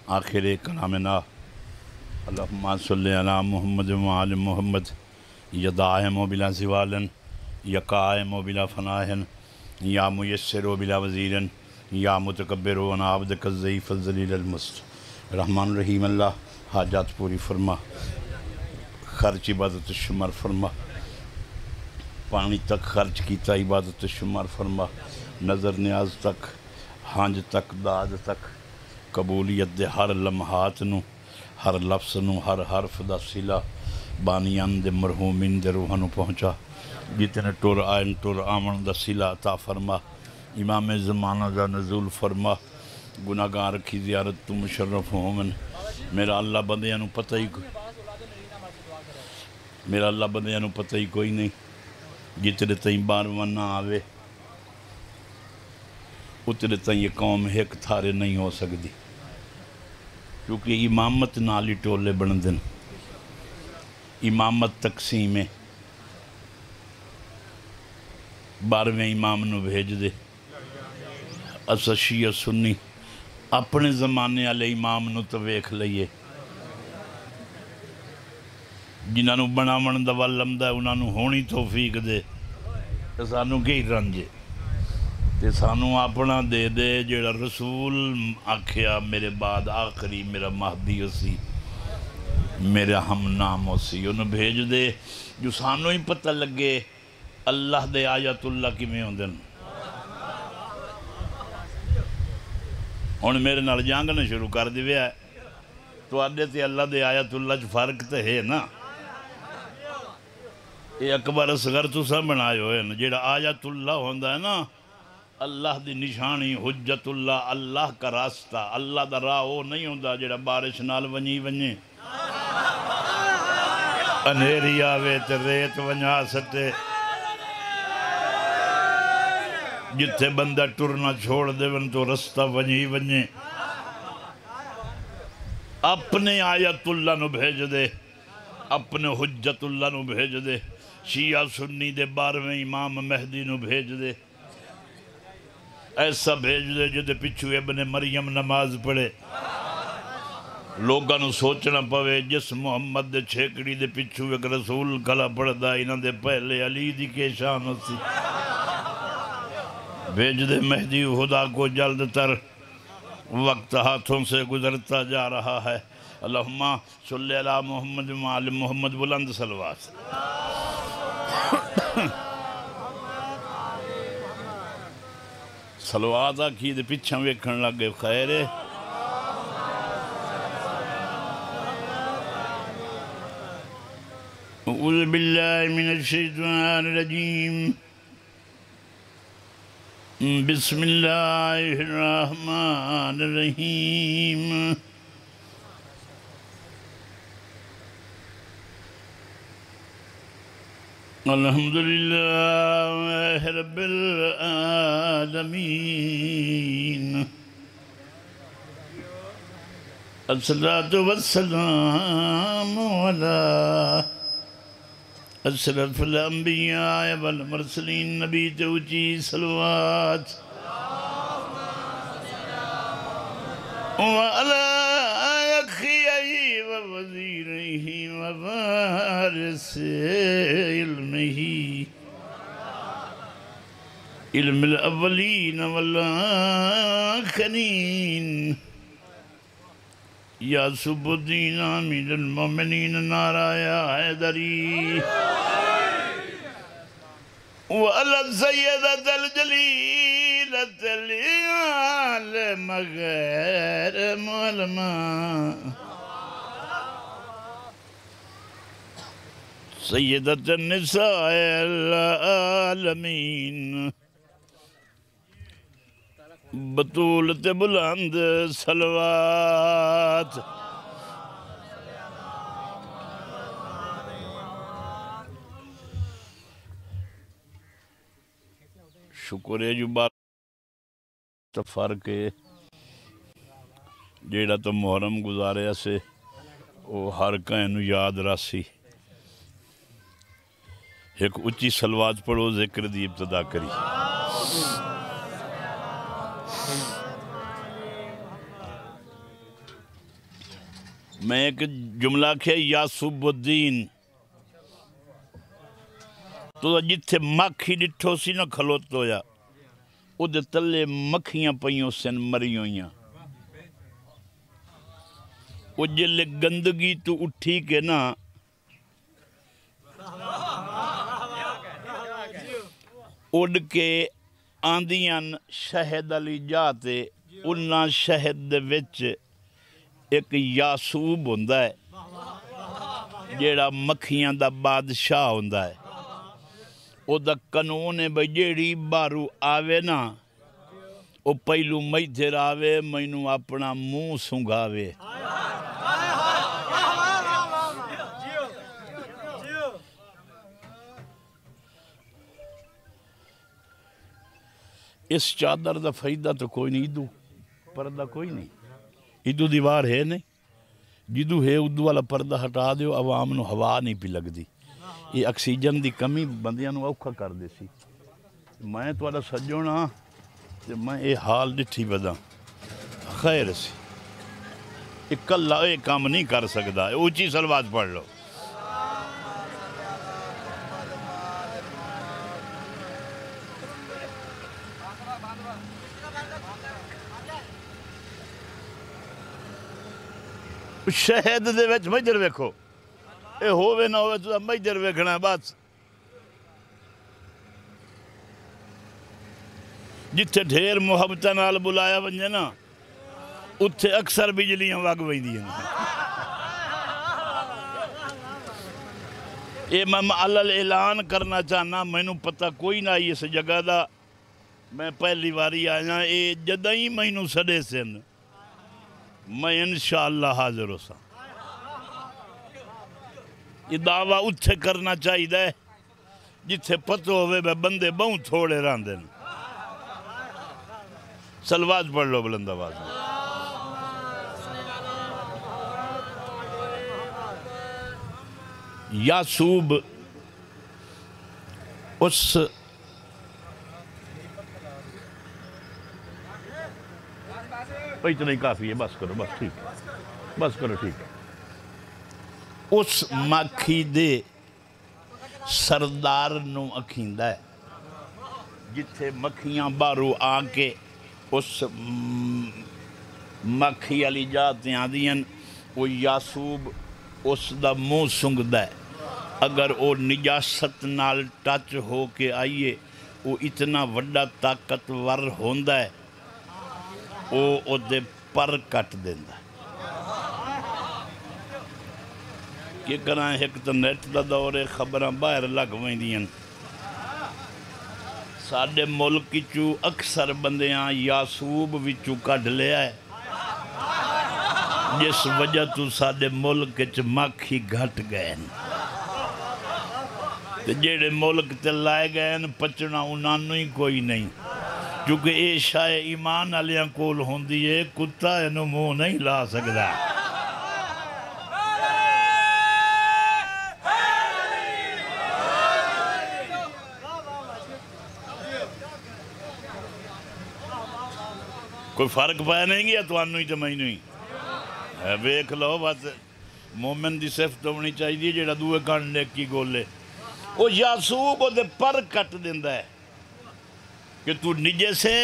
آخر کلامنا اللہم صلی علی محمد وآل محمد یدائم و بلا زوالن یقائم و بلا فناہن یا میسر و بلا وزیرن یا متکبر و عبدک الضعیف الذلیل المست رحمان الرحیم اللہ حاجات پوری فرما، خرچ عبادت شمار فرما، پانی تک خرچ کیتا عبادت شمار فرما، نظر نیاز تک، ہانج تک، داد تک، قبولیت دے ہر لمحات نو، ہر لفظ نو، ہر حرف دا صلہ بانیان دے مرحومین دے روحاں نو پہنچا، جتنے ٹور آئین ٹور آمن دا صلہ عطا فرما، امام زمانہ دا نزول فرما، گناہگار کی زیارت تو مشرف ہومن۔ میرا اللہ بندیاں نو پتہ ہی میرا اللہ بندیاں نو پتہ ہی کوئی نہیں، جتنے تئیں بارواں نہ آوے اتنے تئیں یہ قوم ایک تھارے نہیں ہو سکتی، کیونکہ امامت نالی ٹولے بن دن، امامت تقسیم ہے، 12ویں امام نو بھیج دے، اسا شیعہ سنی اپنے زمانے والے امام نو تو ویکھ لئیے، جنہاں نو بناون دا ول آمدا انہاں نو ہونی توفیق دے، سانو کی رنجے تے سانو اپنا دے دے جڑا رسول آکھیا میرے بعد آخری میرا مہدی اسی، میرا ہم نام اسی، انہوں بھیج دے جو سانو ہی پتہ لگے اللہ دے آیت اللہ کی میں ہوندن۔ میرے نال جانگ نہ شروع کر دیوے ہے تو آدھے تے اللہ دے آیت اللہ جو فرق تے ہے نا، یہ اکبر اصغر تو سب بنائے ہوئے نا، جیڑا آیت اللہ ہوندہ ہے نا، اللہ دی نشانی، حجت اللہ، اللہ کا راستہ، اللہ دا راہ وہ نہیں ہوندہ جیڑا بارش نال ونی ونی انہیری آوے تے ریت ونیا سٹے، جتھے بندہ ٹرنا چھوڑ دے ون تو رستہ ونی ونی، اپنے آیت اللہ نو بھیج دے، اپنے حجت اللہ نو بھیج دے، شیعہ سنی دے 12ویں امام مہدی نو بھیج دے، ایسا بھیج دے جدے پچھو ابن مریم نماز پڑھے، لوگاں نو سوچنا پوے جس محمد دے چھیکڑی دے پچھو ایک رسول کھلا پڑھدا انہاں دے پہلے علی دی کے شان سی، بھیج دے مہدی خدا کو جلد تر، وقت ہاتھوں سے گزرتا جا رہا ہے، اللہم صلی علی محمد وآل محمد، بلند صلوات۔ صلوات آکھی دے پچھاں ویکھن لگے خیر ہے، اعوذ باللہ من الشیطان الرجیم، بسم اللہ الرحمن الرحیم، الحمدللہ رب العالمین، الصلاة والسلام علی اشرف الانبیاء والمرسلین، نبی تے اونچی صلوات، وعلی اخیہ ووزیرہ ووارث علمہ، علم الاولین والآخرین، یا سب الدین امیر المومنین نعرہ حیدری، وعلی السیدۃ الجلیلۃ العالم غیر معلمہ، سیدۃ النساء العالمین، بطولت بلند صلوات، شکر ہے جو بات فرق ہے جیڑا تو محرم گزارے سے وہ ہر کہیں یاد راسی، ایک اچھی صلوات پڑھو ذکر دی ابتدا کری، میں ایک جملہ کیا یاسوب الدین تو جتھے مکھی ڈٹھو سی نہ کھلوتو یا او دے تلے مکھیاں پئیوں سن مریوں یا او جلے گندگی تو اٹھی کے نا اڑ کے آندیاں شہد علی جاتے انہاں شہد دے وچ ایک یاسوب ہوندہ ہے جیڑا مکھیاں دا بادشاہ ہوندہ ہے او دا قانون ہے بھئی جیڑی بارو آوے نا او پہلو میدھر آوے مینوں اپنا منہ سنگھاوے اس چادر دا فائدہ تو کوئی نہیں ادو پردہ کوئی نہیں ادو دیوار ہے نہیں جدو ہے ادو والا پردہ ہٹا دیو عوام نو ہوا نہیں پی لگ دی یہ اکسیجن دی کمی بندیاں نو اوکھا کر دے سی میں تو والا سجونا میں یہ حال ڈٹھی بدا خیر سی اکلا یہ کام نہیں کر سکتا اونچی صلوات پڑھ لو شہد دے وچ مجر ویکھو اے ہووے نہ ہووے تو مجر ویکھنا ہے بات جتھے ڈھیر محبتہ نال بلایا ونجے نا اتھے اکثر بجلیاں وگ ویندی ہیں اے میں معلل اعلان کرنا چاہنا میں نو پتہ کوئی نہ آئی اس جگہ دا میں پہلی واری آیا اے جدائیں میں نو سڑے سن میں انشاءاللہ حاضر ہو سا یہ دعویٰ اتھے کرنا چاہی دے جتھے پتو ہوئے بے بندے بہوں تھوڑے راندے سلوات پڑھ لو بلند آواز میں یاسوب اس اتنا ہی کافی ہے بس کرو بس ٹھیک ہے بس کرو ٹھیک ہے اس مکھی دے سردار نو اکھیندہ ہے جتھے مکھیاں بارو آکے اس مکھی علی جاتے ہیں دیں وہ یاسوب اس دا منہ سنگدہ ہے اگر وہ نجاست نال ٹچ ہو کے آئیے وہ اتنا وڈا طاقتور ہوندہ ہے او دے پر کٹ دیندہ کہ کرائیں ایک تو نیٹ دا دورے خبران باہر لگ ویندیاں ساڑھے ملک چو اکثر بندیاں یاسوب وچو کڈ لے آئے جس وجہ تو ساڑھے ملک چو مکھی گھٹ گئے جیڑے ملک تے لائے گئے پچنا انانو ہی کوئی نہیں چونکہ اے شاہ ایمان علیاں کول ہوندی ہے کتا انہوں منہ نہیں لا سکتا کوئی فرق پایا نہیں گیا تو انہوں ہی تو میں نہیں ویکھ لو بات مومن دی صفت ہونی چاہیے جیڑا دوے کانڈے کی گولے وہ یاسوب دے پر کٹ دیندہ ہے کہ تو نجے سے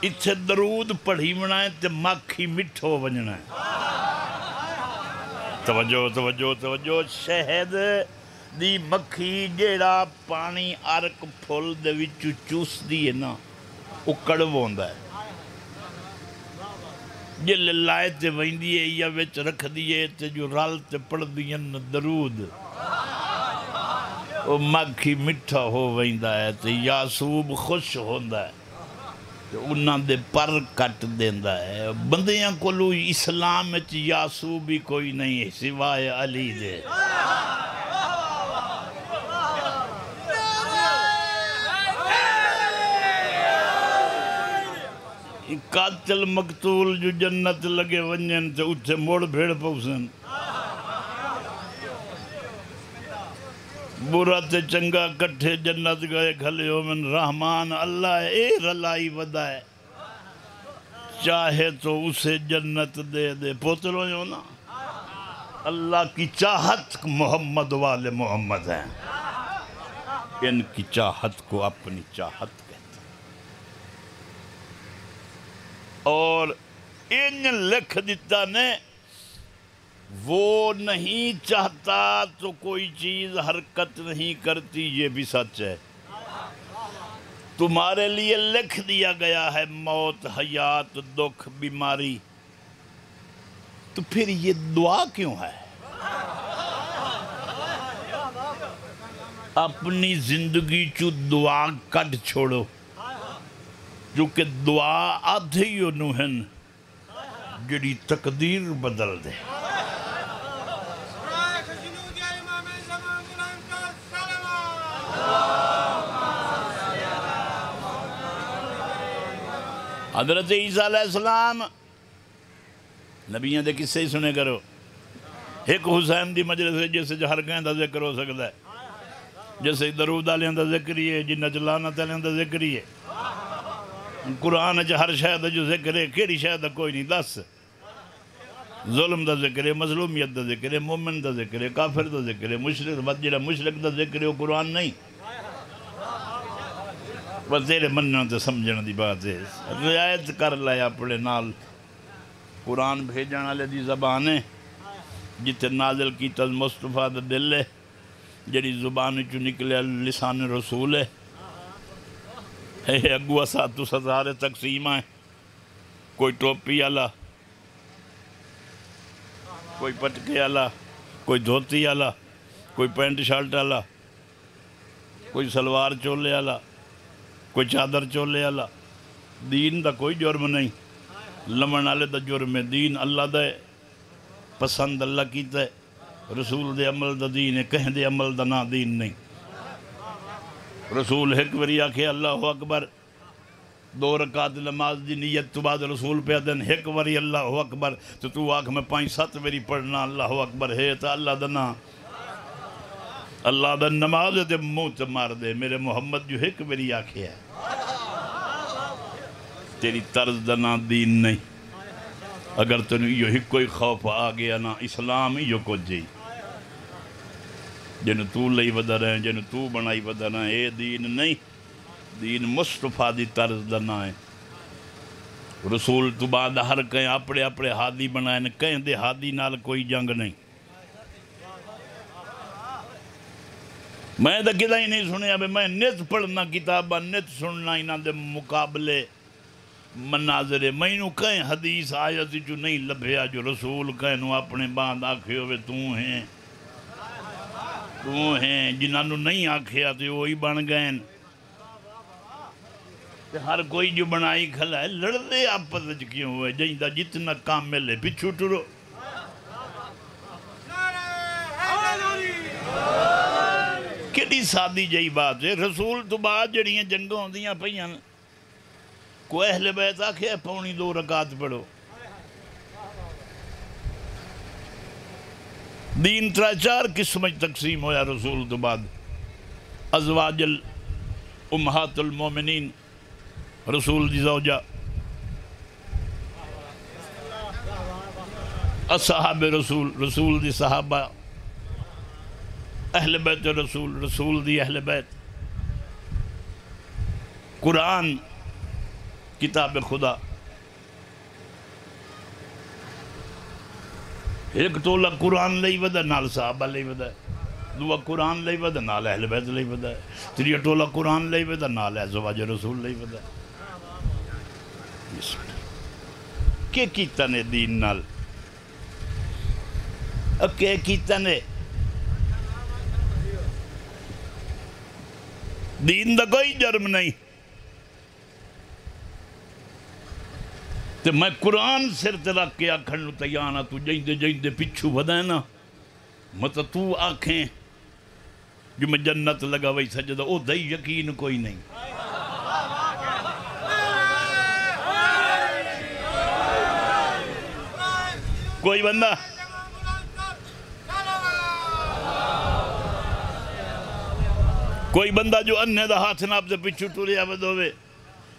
اتھے درود پڑھی منائے تے مکھی مٹھو بننا ہے توجہ توجہ توجہ شہد دی مکھی جیڑا پانی عرق پھول دے وچو چوس دی ہے نا وہ کڑو ہوندہ ہے جل لائے تے ویندی ہے یا وچ رکھ دیئے تے جو رال تے پڑھ دیئے درود وہ مکھی مٹھا ہو ویندہ ہے تے یاسوب خوش ہوندہ ہے تے انہاں دے پر کٹ دیندہ ہے بندیاں کولو اسلام وچ یاسوب ہی کوئی نہیں ہے سوائے علی دے قاتل مقتول جو جنت لگے ونجن تے اٹھے موڑ بھیڑ پوسن برا تے چنگا کٹھے جنت گئے گھلے ہو من رحمان اللہ اے رلائی ودا ہے چاہے تو اسے جنت دے دے. پوتروں جو نا اللہ کی چاہت محمد والے محمد ہیں. ان کی چاہت کو اپنی چاہت کہتے ہیں. اور ان لکھ دیتا نے وہ نہیں چاہتا تو کوئی چیز حرکت نہیں کرتی. یہ بھی سچ ہے. تمہارے لیے لکھ دیا گیا ہے موت، حیات، دکھ، بیماری، تو پھر یہ دعا کیوں ہے؟ اپنی زندگی چو دعا کٹ چھوڑو، کیونکہ دعا آدھی انہوں جڑی تقدیر بدل دے. حضرت عیسیٰ علیہ السلام نبیوں دے قصے ہی سنے کرو. ایک حسین دی مجلس ہے جیسے ہر کہیں دا ذکر ہو سکتا ہے، جیسے درود علیہ دا ذکر ہی ہے، جنہ لعنت علیہ دا ذکر ہی ہے. قرآن ہر شاید جو ذکر ہے کیڑی شاید کوئی نہیں. دس ظلم دا ذکر ہے، مظلومیت دا ذکر ہے، مومن دا ذکر ہے، کافر دا ذکر ہے، مشرک دا ذکر ہے. وہ قرآن نہیں. بس تیرے مننا تے سمجھنا دی بات ہے. رعایت کر لائے اپنے نال. قرآن بھیجن والے دی زبان ہے جتے نازل کی تز مصطفیٰ دا دل ہے، جڑی زبان چو نکلے لسان رسول ہے. اگو اساتو سزارے تقسیم آئے، کوئی ٹوپی والا، کوئی پٹکے والا، کوئی دھوتی والا، کوئی پینٹ شرٹ والا، کوئی سلوار چولے والا، کوئی چادر چولے والا. دین دا کوئی جرم نہیں. لمن والے دا جرم ہے. دین اللہ دا ہے، پسند اللہ کیتا ہے. رسول دے عمل دا دین ہے، کہیں دے عمل دا نا دین نہیں. رسول ایک باری آکھے اللہ اکبر، 2 رکعت نماز دی نیت تو بعد رسول پہ دن ایک باری اللہ اکبر، تو آکھ میں 5-7 باری پڑھنا اللہ اکبر ہے تا اللہ دا نا. اللہ دا نماز دے منہ تے مار دے. میرے محمد جو ایک باری آکھے ہے تیری طرز دا نا دین نہیں. اگر تنہیں یہ ہی کوئی خوف آ گیا نا اسلام ہی یہ کچھ جی جن تو لئی ودا رہے، جن تو بنائی ودا رہے. اے دین نہیں. دین مصطفیٰ دی طرز دا نا ہے. رسول تو بعد ہر کہیں اپنے اپنے ہادی بنائیں، کہیں دے ہادی نال کوئی جنگ نہیں. میں دا کدھا ہی نہیں سنے ابھی میں نت پڑھنا کتابہ، نت سننا انہاں دے مقابلے مناظرے. میں نو کہیں حدیث آیت جو نہیں لبھیا جو رسول کہیں نو اپنے باندھ آکھے ہوئے تو ہیں جنہاں نو نہیں آکھیا تو وہی بن گئے. ہر کوئی جو بنائی کھلا ہے لڑدے آپس وچ کیوں ہوئے؟ جہاں جتنا کام ملے پچھو ٹرو. کیڑی سادی جہی بات ہے. رسول تو بعد جڑیاں جنگوں ہوندیاں پئیاں کوئی اہل بیت آکھے 2.25 رکعت پڑھو. دین 3-4 قسم تقسیم ہویا رسول تو بعد. ازواج امہات المومنین، رسول دی زوجہ، اصحاب رسول، رسول دی صحابہ، اہل بیت رسول، رسول دی اہل بیت. قرآن کتاب خدا. ایک ٹولہ قرآن لئی ودا نال صحابہ لئی ودا، دوا قرآن لئی ودا نال اہل بیت لئی ودا، تیریا ٹولہ قرآن لئی ودا نال ازواج رسول لئی ودا. کہ کیتا نے دین نال؟ کہ کیتا نے؟ دین دا کوئی جرم نہیں. تے میں قرآن سر تے رکھ کے آکھن نو تیار ہاں. تو جیندے پچھو ودائیں نا مطلب تو آکھیں جو میں جنت لگا وہی سجدہ، او دائی یقین کوئی نہیں. کوئی بندہ جو انہیں دا ہاتھ ناپ دے پچھو ٹوریا ود ہوئے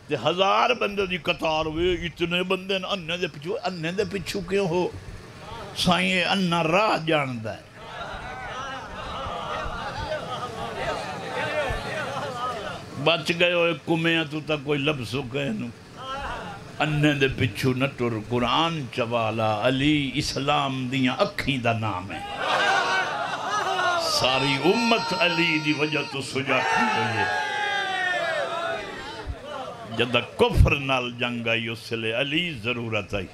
تے 1000 بندے دی قطار ہوئے، اتنے بندے اننے دے پچھو کیوں ہو؟ سائیں انہ راہ جاندہ ہے۔ بچ گئے ہوئے کمیاں تو تا کوئی لفظ ہو گئے نو، اننے دے پچھو نٹر قرآن چوالا، علی اسلام دیاں اکھیں دا نام ہے، ساری امت علی دی وجہ تو سجا کھو گئے، جدہ کفر نال جنگ آئی اس لئے علی ضرورت آئی۔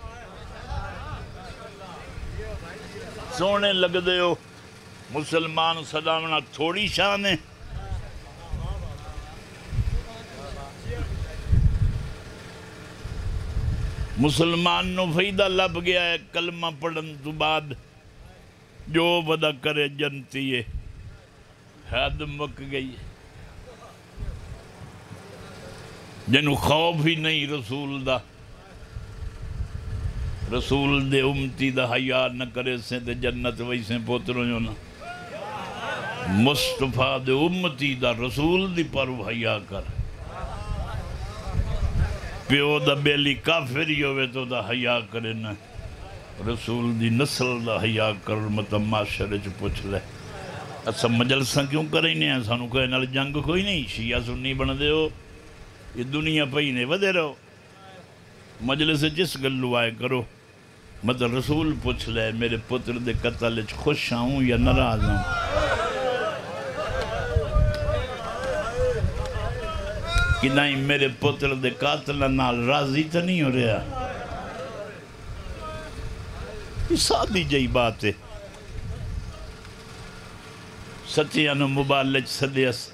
سونے لگ دے ہو مسلمان صدامنا تھوڑی شان ہے، مسلمان نو فائدہ لب گیا ہے کلمہ پڑھن تو بعد، جو ودا کرے جنتی ہے، حد مک گئی ہے، جنو خوف ہی نہیں رسول دا، رسول دے امتی دا حیاء نہ کرے سے دے جنت ویسے پوتروں جو نا، مصطفیٰ دے امتی دا رسول دی پرو حیاء کر، پیو دا بیلی کافر ہی ہوئے تو دا حیاء کرے نا، رسول دی نسل دا حیاء کر معاشرے چ پوچھ لے۔ اچھا مجلساں کیوں کریں نہیں، سانو کہے نال جنگ کوئی نہیں، شیعہ سنی بن دے ہو، یہ دنیا پہی نہیں ودے رہو، مجلس جس گلو آئے کرو، مطلب رسول پوچھ لے میرے پتر دے قتل چ خوش آؤں یا ناراض ہوں، کہ نہیں میرے پتر دے قاتل نال راضی تا نہیں ہو رہا۔ یہ سادی جائی بات ہے، سچیانو مبالج صدیس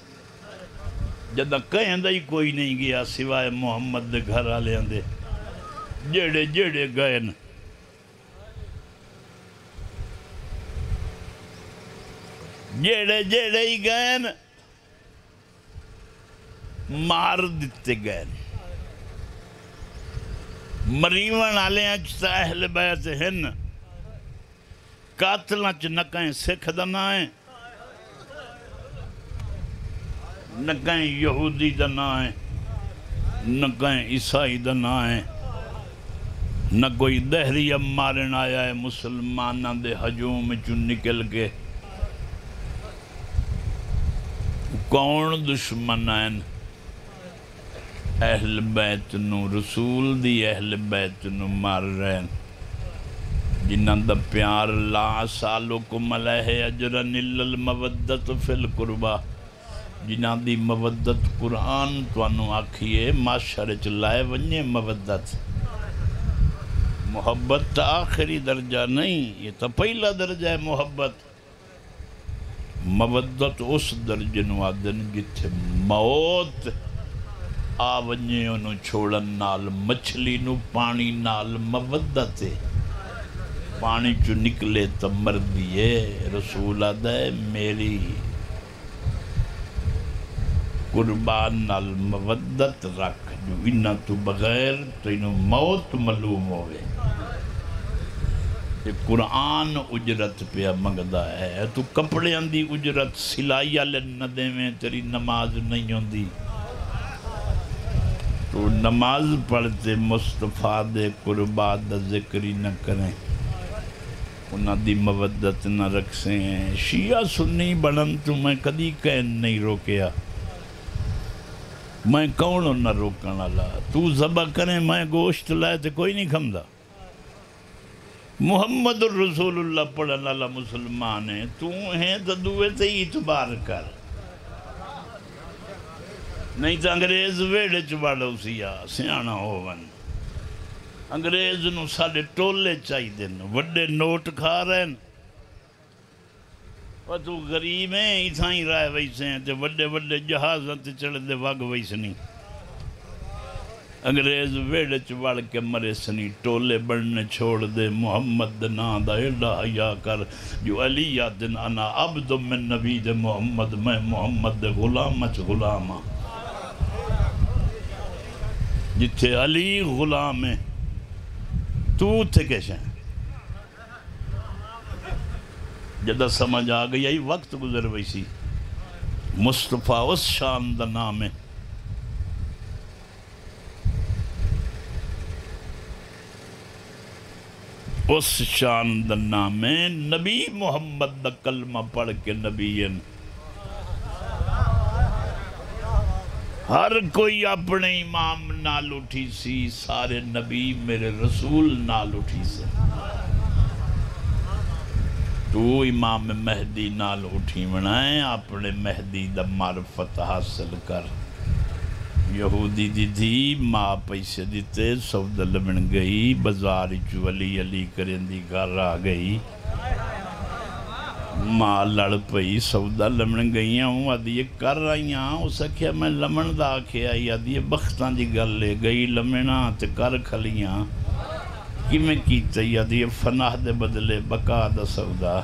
جدہ کہیں دا ہی کوئی نہیں گیا سوائے محمد دے گھر آلے اندے، جیڑے جیڑے گئے نا، جیڑے جیڑے ہی گئے نا، مار دیتے گئے نا، مریون آلے اچھتا اہل بیت ہن، قاتلہ چ نہ کہیں سکھ دنا ہے، نہ کہیں یہودی دنا ہے، نہ کہیں عیسائی دنا ہے، نہ کوئی دہری اب مارن آیا ہے مسلمانہ دے ہجوم چون نکل کے، کون دشمن ہیں اہل بیت نو، رسول دی اہل بیت نو مار رہے ہیں، جنہاں دا پیار لا سالکم علیہ اجرن الا المودت فی القربہ، جنہاں دی مودت قرآن تو انو آکھئے معاشرے چلائے ونجے مودت، محبت تا آخری درجہ نہیں، یہ تا پہلا درجہ ہے محبت، مودت اس درجہ نوادن جتھے موت آونجے انو چھوڑن نال، مچھلی نو پانی نال مودت ہے، پانی چو نکلے تو مردی ہے، رسول آدھے میری قربان نال مودت رکھ، جو انہ تو بغیر تو انہوں موت معلوم ہوئے، یہ قرآن اجرت پہ منگدہ ہے، تو کپڑے اندی اجرت سلائی نہ دے میں تیری نماز نہیں ہوندی، تو نماز پڑھتے مصطفیٰ دے قربات دا ذکری نہ کریں، انہاں دی مودت نہ رکھسیں ہیں، شیعہ سنی بڑھن تو میں کدی کہن نہیں روکیا، میں کونوں نہ روکن اللہ، تو ذبح کریں میں گوشت لائے تے کوئی نہیں کھمدا، محمد الرسول اللہ پڑھن اللہ مسلمان ہے، تو ہیں تو دوئے تے اعتبار کر، نہیں تو انگریز ویڑے چباڑا سیاہ سیانا ہوون، انگریز نو ساڑے ٹولے چاہی دن، وڈے نوٹ کھا رہے ہیں، اور تو غریب ہیں ایتھائیں رائے ویسے ہیں تے وڈے وڈے جہازاں تے چڑھ دے وگ ویسے نہیں، انگریز ویڑے چباڑ کے مرے سنی، ٹولے بڑھنے چھوڑ دے، محمد نا دا ایڈا حیاء کر، جو علی دن انا عبد من نبی دے محمد، میں محمد دے غلام اچ غلام، جتھے علی غلام ہے تو تھے کیسے ہیں، جدہ سمجھ آگئی یہی وقت گزر ویسی، مصطفیٰ اس شان دا نام ہے، اس شان دا نام ہے نبی محمد دا کلمہ پڑھ کے نبیین ہر کوئی اپنے امام نال اٹھی سی سارے نبی میرے رسول نال اٹھی سے تو امام مہدی نال اٹھی بنائیں اپنے مہدی دا معرفت حاصل کر یہودی دی تھی ماں پیسے دیتے سودا لمن گئی بازار چو علی علی کریں دی گھر آ گئی ماں لڑ پئی سودا لمن گئی ہوں آدھی کر رہی ہوں اس کیا میں لمن دا کے آئی آدھی بختان دی گل لے گئی لمنہ تے کر کھلیاں کہ میں کیتا آدھی فناہ دے بدلے بقا دا سودا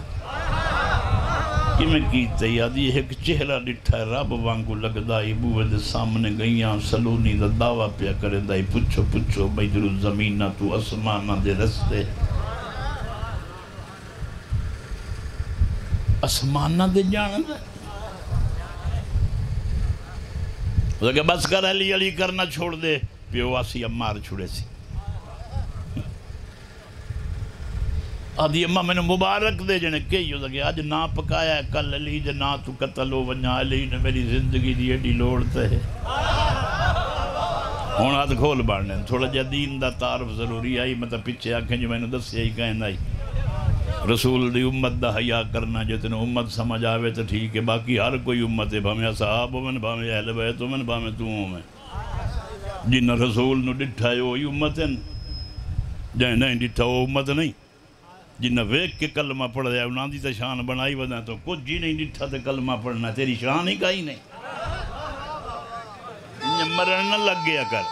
کہ میں کیتا آدھی ایک چہرہ ڈٹھا رب وانگو لگدائی بوے دے سامنے گئیاں سلونی دا دعویٰ پیا کرے دائی پچھو پچھو بیدرو زمینہ تو اسمانہ دے رستے اسمانہ دے جانا دے وہ کہ بس کر علی علی کرنا چھوڑ دے پیو آسی امار چھوڑے سی آدھی اممہ میں نے مبارک دے جنے کئی ہو سکے آج نا پکایا ہے کل علی جے نا تو قتل ہو ونیا علی نے میری زندگی دی ایڈی لوڑتے ہے ہون ہاتھ کھول بارنے تھوڑا جا دین دا تعارف ضروری آئی مطلب پیچھے آنکھیں جو میں نے دس یہی کہیں آئی رسول دی امت دا حیاء کرنا جتنے امت سمجھ آوے تو ٹھیک ہے باقی ہر کوئی امت ہے بھامے صحاب ہو من بھامے اہل بیت ہو من بھامے تو ہوں میں جنہ رسول نو ڈٹھا ہے وہی امت ہے جائیں نہیں ڈٹھا وہ امت نہیں جنہ ویک کے کلمہ پڑھ رہا ہے انہاں دی تا شان بنائی ودا تو کچھ جی نہیں ڈٹھا تے کلمہ پڑھنا تیری شان ہی کہیں نہیں مرن نہ لگ گیا کر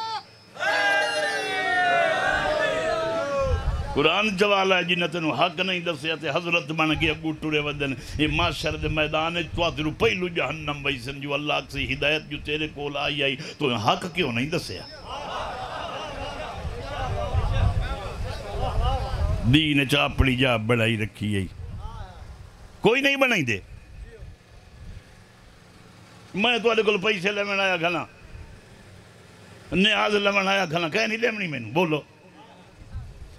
قرآن جوالا ہے جنہ تنو حق نہیں دسیا تے حضرت بن کے اگو ٹورے ودن یہ معاشر دے میدان تو آترو پہلو جہنم بیسن جو اللہ سے ہدایت جو تیرے کول آئی تو حق کیوں نہیں دسیا دین چاپڑی جا بڑھائی رکھی ہے کوئی نہیں بنائی دے میں تو آلے کل پیسے لیمن آیا کھنا نیاز لیمن آیا کھنا کہہ نہیں لیمنی میں بولو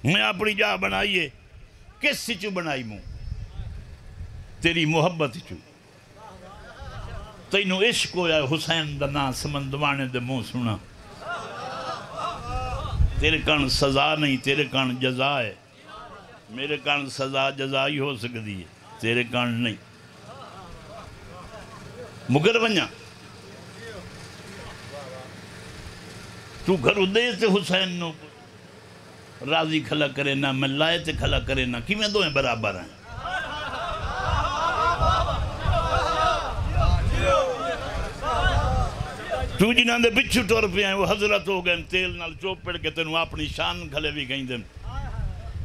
میں اپنی جا بنائیے کس سے چو بنائی موں تیری محبت چو تینو عشق ہویا حسین دنا سمندوانے دے موں سنا تیرے کان سزا نہیں تیرے کان جزا ہے میرے کان سزا جزا ہی ہو سکتی ہے تیرے کان نہیں مگر بنیا تو گھر دے سے حسین نو راضی کھلا کرے نہ میں لائے تے کھلا کرے نہ کی میں دوئیں برابر ہیں تو جنہاں دے پچھو ٹور پہ ہیں وہ حضرت ہو گئے تیل نال چوپ پڑ کے تینوں اپنی شان کھلے بھی گئیں دیں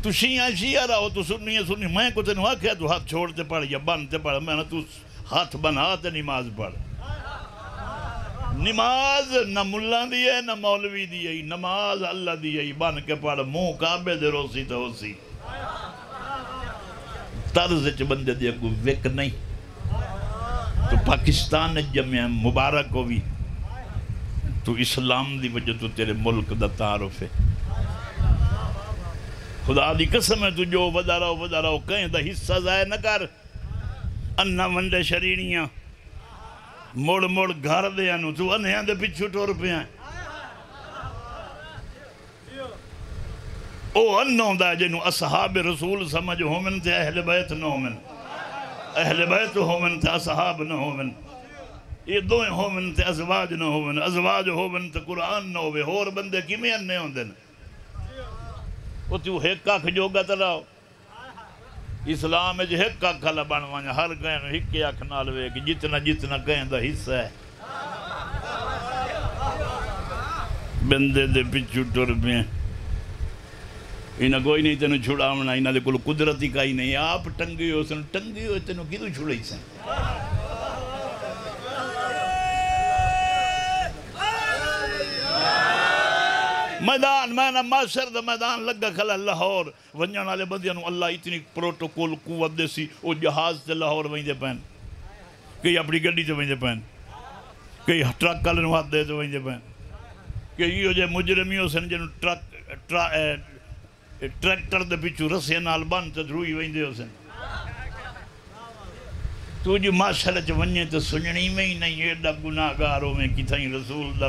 تو شیعہ رہا ہو تو سنی میں کو تینوں آکھیا تو ہاتھ چھوڑتے پڑھ یا بنتے پڑھ میں نے تو ہاتھ بنا تے نماز پڑھ نماز نہ ملہ دیئے نہ مولوی دیئے نماز اللہ دیئے بن کے پڑھ منہ کعبے دے روسی تو ہوسی طرز چ بندے دیا کوئی وک نہیں تو پاکستان جمعہ مبارک ہوئی تو اسلام دی وجہ تو تیرے ملک دا تعارف ہے خدا دی قسم ہے تو جو ودا رہو کہیں دا حصہ ضائع نہ کر انہ ونڈے شرینیاں موڑ گھر دے انو تو انہیاں دے پچھو ٹور پہ ہیں او انہوں دا جنو اصحاب رسول سمجھ ہومن تے اہل بیت نہ ہومن اہل بیت ہومن تے اصحاب نہ ہومن یہ دوئیں ہومن تے ازواج نہ ہومن ازواج ہومن تے قرآن نہ ہوئے اور بندے کی میں انہیں ہوں دن وہ تو ہیکا کھجوگا تراؤ اسلام ہے جو ہیکا کھلا بانوانیا ہر کہیں ہکے آکھ نالوے کہ جتنا کہیں دا حصہ ہے بندے دے پچھو ٹر پہ انہاں کوئی نہیں تینوں چھڑاونا انہاں دے کل قدرتی کائی نہیں آپ ٹنگی ہو سن ٹنگی ہو تینوں کیوں چھڑائی سن میدان میں نے معاشر دا میدان لگا کھلا لاہور ونجان والے بندیاں نو اللہ اتنی پروٹوکول قوت دے سی او جہاز تے لاہور وہیں دے پہن کئی اپنی گڈی تے وہیں دے پہن کئی ٹرک کالے نو ہاتھ دے تے وہیں دے پہن کہ یہ جو مجرمیوں سن جنو ٹریکٹر دے پچھو رسے نال بن تے دروئی ویندے ہو سن تو جو معاشرہ چ ونجے تو سننی میں ہی نہیں ایڈا گناہگاروں میں کتھائیں رسول دا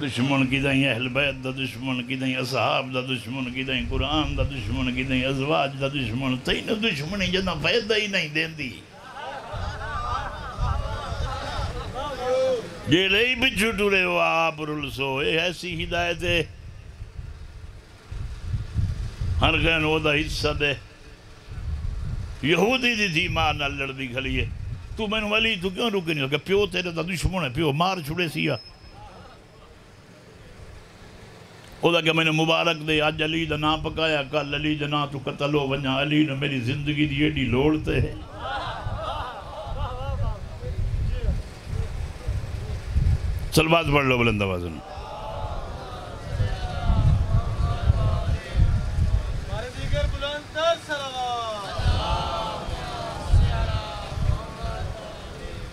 دشمن کتھائیں اہل بیت دا دشمن کتھائیں اصحاب دا دشمن کتھائیں قرآن دا دشمن کتھائیں ازواج دا دشمن تین دشمنی جنا فائدہ ہی نہیں دین دی یہ لئی بچھو ٹورے ہو آپ رلسو اے ایسی ہدایت ہے ہر گھن وہ دا حصہ دے یہودی دی تھی ماں نہ لڑ دی کھلی ہے تو میں نے ولی تو کیوں رکے نہیں کہ پیو تیرے دا دشمن ہے پیو مار چھوڑے سیا او دا کہ میں نے مبارک دے آج علی دا نا پکایا کل علی دا نا تو قتل ہو ونجا علی نے میری زندگی دی ایڈی لوڑتے ہیں صلوات پڑھ لو بلند آواز میں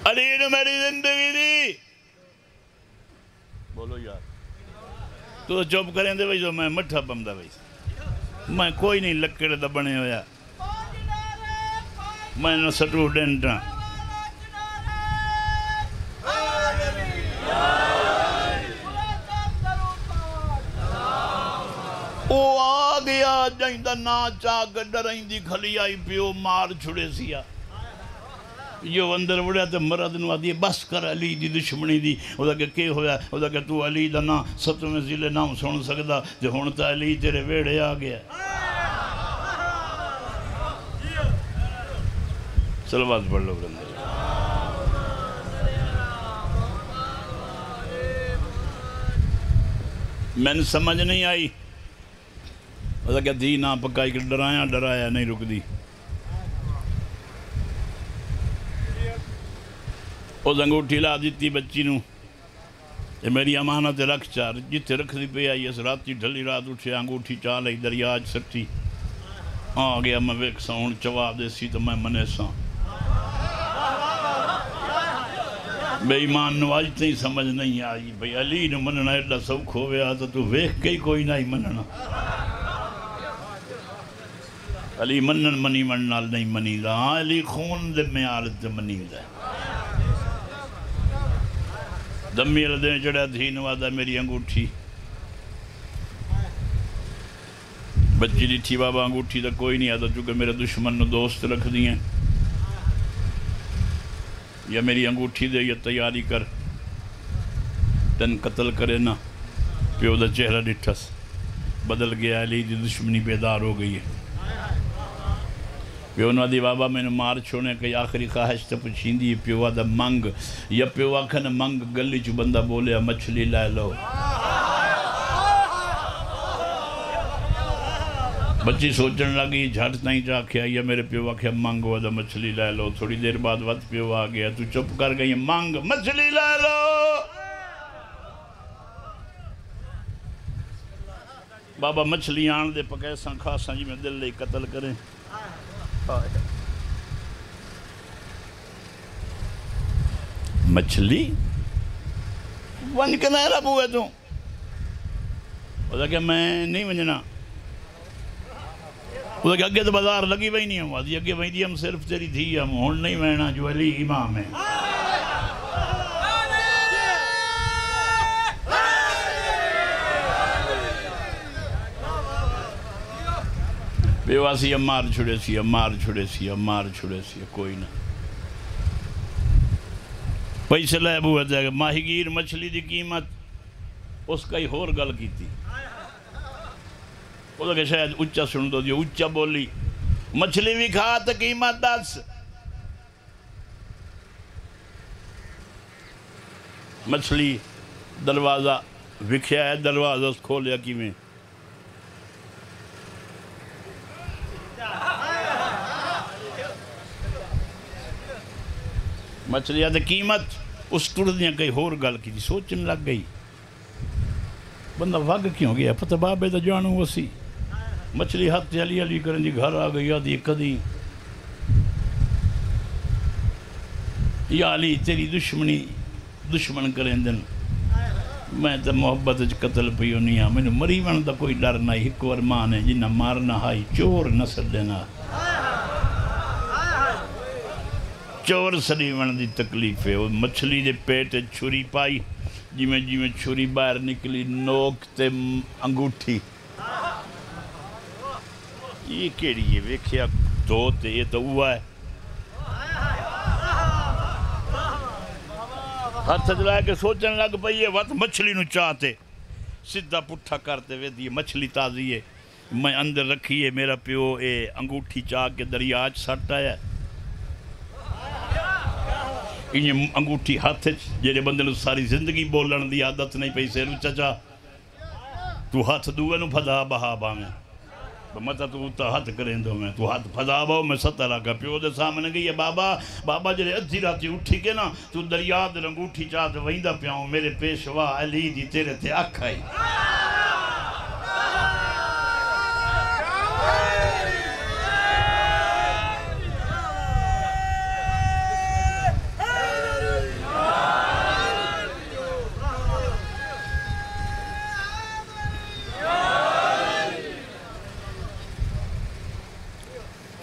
علی نے میری زندگی دی بولو یار تو چوب کریں دے بھائی جو میں مٹھا بمدہ بھائی میں کوئی نہیں لکڑ دا بنے ہویا میں نہ سٹوڈنٹ ہاں او آگیا جائیں دا نا چاک ڈرائیں دی کھلی آئی پیو مار چھڑے سیا جو اندر وڑیا تے مرد نو آدھی بس کر علی دی دشمنی دی او دا کہ ہویا او دا کہ تو علی دا نا ستویں ضلع نام سن سکدا جو ہونتا علی تیرے ویڑے آ گیا صلوات پڑھ لو برندر میں نے سمجھ نہیں آئی او دا کہ دی نا پکائی کہ ڈرایا نہیں رک دی او انگوٹھی لا دیتی بچی نو یہ میری امانت رکھ چار جتے رکھ دی پہ آئی اس راتی ڈھلی رات اٹھے انگوٹھی چال آئی دریاج سٹھی آ گیا میں ویک ساؤن چواب دے سی تو میں منے ساؤں بے ایمان نواج تھی سمجھ نہیں آئی بھئی علی نے مننا ایڈا سوکھ ہویا تو ویک کئی کوئی نہیں مننا علی منن منی مننال نہیں منی دا علی خون دے میں آرد دے منی دا دمی لدے چڑھا دھی نوادا میری انگوٹھی بچی دیٹھی بابا انگوٹھی تا کوئی نہیں آتا چونکہ میرے دشمن نے دوست رکھ دیئے یا میری انگوٹھی دے یا تیاری کر تن قتل کرے نا پیو دا چہرہ ڈٹھس بدل گیا علی دی دشمنی بیدار ہو گئی ہے پیو نوادی بابا میں نے مار چھوڑنے کئی آخری خواہش تا پچھین دی پیو دا منگ یا پیو آکھن منگ گلی چو بندہ بولے مچھلی لائے لو بچی سوچن لگی جھٹ نہیں چاکھیا یا میرے پیو آکھیا منگ ودا مچھلی لائے لو تھوڑی دیر بعد وقت پیو آ گیا تو چپ کر گئی منگ مچھلی لائے لو بابا مچھلی آن دے پکیساں خاصاں جی میں دل لے قتل کریں مچھلی ون کنائرہ بوئے تو وہ دا کہ میں نہیں ونجنا وہ دا کہ اگے تو بازار لگی بھئی نہیں ہوں آدھی اگے بھئی دی ہم صرف تیری تھی ہم ہون نہیں وینا جو علی امام ہے بیواسی امار چھڑے سی امار چھڑے سی امار چھڑے سی کوئی نہ پیسے لائے بو ہے کہ ماہی گیر مچھلی دی قیمت اس کا ہی ہور گل کی تھی وہ کہ شاید اچھا سن دو دیو اچھا بولی مچھلی بھی کھا تو قیمت 10 مچھلی دروازہ وکھیا ہے دروازہ کھولیا کی میں مچھلی آدھے قیمت اس ٹردیاں کئی ہور گل کی تھی سوچن لگ گئی بندہ وگ کیوں گیا پتہ بابے دا جانو وسی مچھلی ہاتھ علی علی کریں دی گھر آ گئی آدھی کدی یا علی تیری دشمن کریں دن میں تو محبت قتل پی ہونی ہاں میں مری ون دا کوئی ڈر نہ ایک ارمان ہے جنہ مارنا ہائی چور نہ سڈنا چور سڑی ون دی تکلیف ہے وہ مچھلی دے پیٹ چھری پائی جی میں چھری باہر نکلی نوک تے انگوٹھی یہ کیڑی ہے ویکھیا دو تے یہ تو ہوا ہے ہاتھ جلائے کے سوچنے لگ پئی یہ وقت مچھلی نو چاہتے سدھا پٹھا کرتے ہوئے دی مچھلی تازی ہے میں اندر رکھی ہے میرا پیو اے انگوٹھی چاہ کے دریاج سٹ آیا یہ انگوٹھی ہاتھ جیڑے بندے نو ساری زندگی بولن دی عادت نہیں پئی سیرو چچا تو ہاتھ دوے نو پھدا بہا باویں مطا تو ہاتھ کریں دو میں تو ہاتھ پھدا باؤ میں ستر آگا پیو دے سامنے گئی ہے بابا جڑے ادھی راتی اٹھی کے نا تو دریا دے انگوٹھی چاہتے وہیندہ پیاؤں میرے پیشوا علی دی تیرے تے اکھ آئی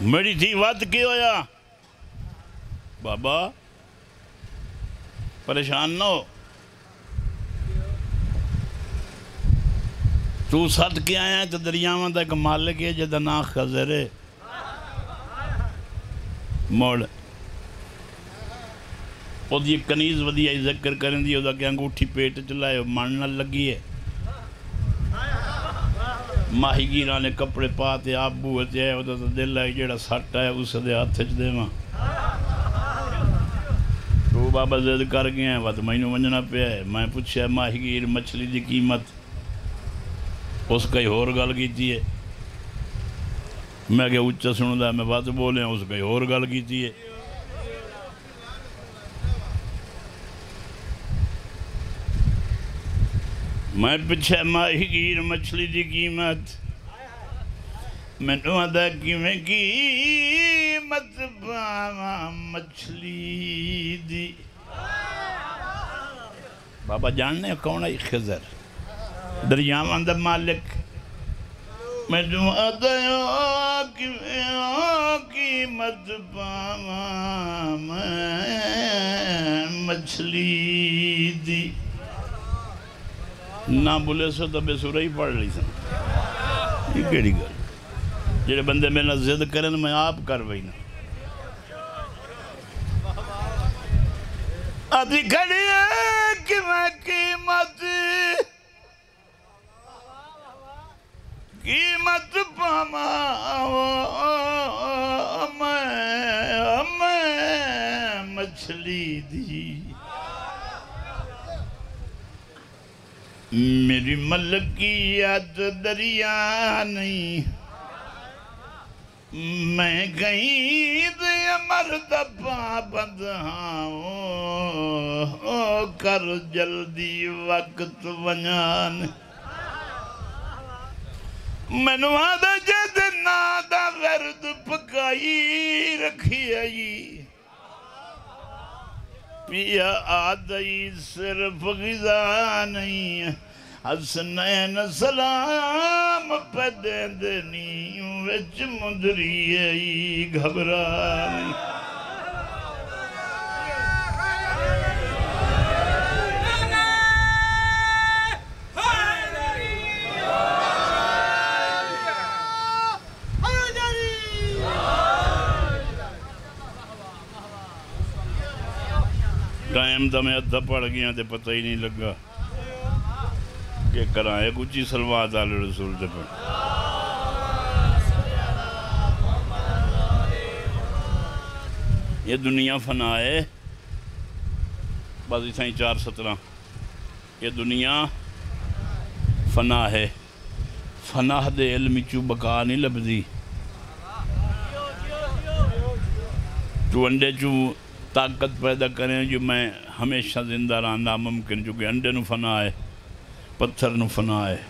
میری تھی وقت کی ہویا بابا پریشان نہ ہو تو ساتھ کے آیا ہے تو دریاوان دا ایک مالک ہے جدہ نا خضر ہے موڑ وہ یہ کنیز ودیا ذکر کریں دی وہ کہ انگوٹھی پیٹ چلائے ماننا لگی ہے ماہی گیرانے کپڑے پاتے آپ بوہتے ہیں وہ تو دل ہے جیڑا سٹ ہے اس دے ہاتھ چھ دے ماں تو بابا زد کر گئے ہیں وقت میں منجنا پہ ہے میں پوچھا ماہی گیر مچھلی دی قیمت اس کئی اور گل کیتی ہے میں کہ اچھا سنو دا میں بات بولے ہیں اس کئی اور گل کیتی ہے میں پچھے ماہی گیر مچھلی دی قیمت میں نو ادا میں قیمت باما مچھلی دی بابا جاننے کون ہے خضر دریاوان دا مالک میں نو ادا قیمت باما مچھلی دی نہ بولے سو تو بے سورہ ہی پڑھ لی سن یہ کیڑی گل جڑے بندے میں نہ زد کریں میں آپ کر وہی نا آدھی کھڑی ہے کہ میں قیمت پاما میں مچھلی دی میری ملکیت دریا نہیں میں کہیں دے مرد پابند ہاں کر جلدی وقت ونیان میں نوادہ جد نادہ ورد پکائی رکھی آئی پیا آدھائی صرف غذا نہیں حسنین سلام پدے دنی وچ مدری آئی گھبرا نہیں ٹائم تو میں ادھا پڑھ گیا تھے پتہ ہی نہیں لگا کہ کرائے کچھ ہی صلوات علی رسول سے پڑھ یہ دنیا فنا ہے بس اساں 4:17 یہ دنیا فنا ہے فنا دے علم چو بقا نہیں لبدی تو انڈے چو طاقت پیدا کریں جو میں ہمیشہ زندہ رہا ناممکن چونکہ انڈے نو فنا ہے پتھر نو فنا ہے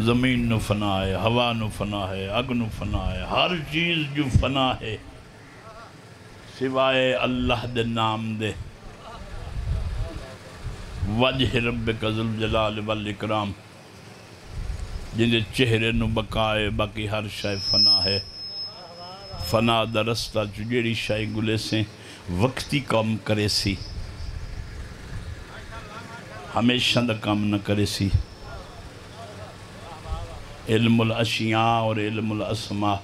زمین نو فنا ہے ہوا نو فنا ہے اگ نو فنا ہے ہر چیز جو فنا ہے سوائے اللہ دے نام دے وجہ ربک ذو الجلال والاکرام، جنہیں چہرے نو بقائے باقی ہر شے فنا ہے۔ فنا دا رستہ جڑی شے گلے سے وقتی کام کرے سی، ہمیشہ دا کام نہ کرے سی۔ علم الاشیاء اور علم الاسماء،